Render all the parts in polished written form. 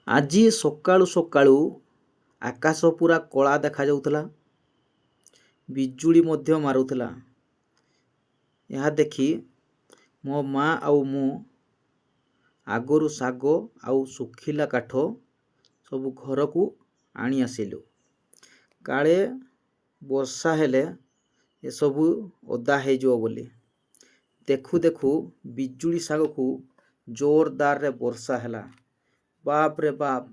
ଆଜି ସକାଳୁ ସକାଳୁ ଆକାଶ ପୁରା କଳା ଦେଖାଯାଉଥିଲା। ବିଜୁଳି ମଧ୍ୟ ମାରୁଥିଲା। ଏହା ଦେଖି ମୋ ମା ଆଉ ମୁଁ ଆଗରୁ ଶାଗ ଆଉ ଶୁଖିଲା କାଠ ସବୁ ଘରକୁ ଆଣି ଆସିଲୁ। କାଳେ ବର୍ଷା ହେଲେ ଏସବୁ ଓଦା ହେଇଯିବ ବୋଲି। ଦେଖୁ ଦେଖୁ ବିଜୁଳି ସାଙ୍ଗକୁ ଜୋରଦାରରେ ବର୍ଷା ହେଲା। ବାପ ରେ ବାପ,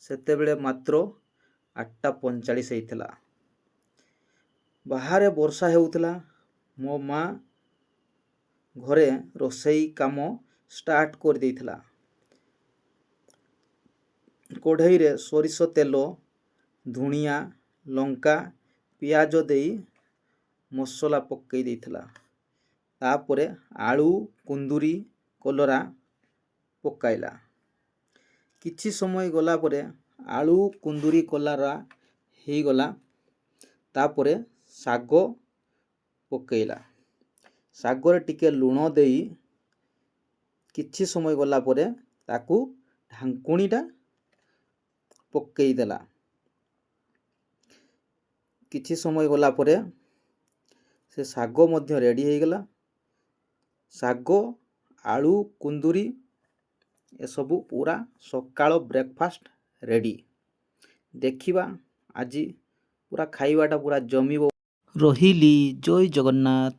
ସେତେବେଳେ ମାତ୍ର 8:45 ହେଇଥିଲା। ବାହାରେ ବର୍ଷା ହେଉଥିଲା। ମୋ ମା ଘରେ ରୋଷେଇ କାମ ଷ୍ଟାର୍ଟ କରିଦେଇଥିଲା। କଢ଼େଇରେ ସୋରିଷ ତେଲ, ଧନିଆ, ଲଙ୍କା, ପିଆଜ ଦେଇ ମସଲା ପକାଇ ଦେଇଥିଲା। ତାପରେ ଆଳୁ, କୁନ୍ଦୁରି, କଲରା ପକାଇଲା। କିଛି ସମୟ ଗଲା ପରେ ଆଳୁ, କୁନ୍ଦୁରି, କଲରା ହେଇଗଲା। ତାପରେ ଶାଗ ପକାଇଲା। ଶାଗରେ ଟିକେ ଲୁଣ ଦେଇ କିଛି ସମୟ ଗଲା ପରେ ତାକୁ ଢାଙ୍କୁଣୀଟା ପକାଇଦେଲା। କିଛି ସମୟ ଗଲା ପରେ ସେ ଶାଗ ମଧ୍ୟ ରେଡ଼ି ହେଇଗଲା। ଶାଗ, ଆଳୁ, କୁନ୍ଦୁରି ଏସବୁ ପୁରା ସକାଳ ବ୍ରେକଫାଷ୍ଟ ରେଡ଼ି। ଦେଖିବା ଆଜି ପୁରା ଖାଇବାଟା ପୁରା ଜମିବ। ରହିଲି। ଜୟ ଜଗନ୍ନାଥ।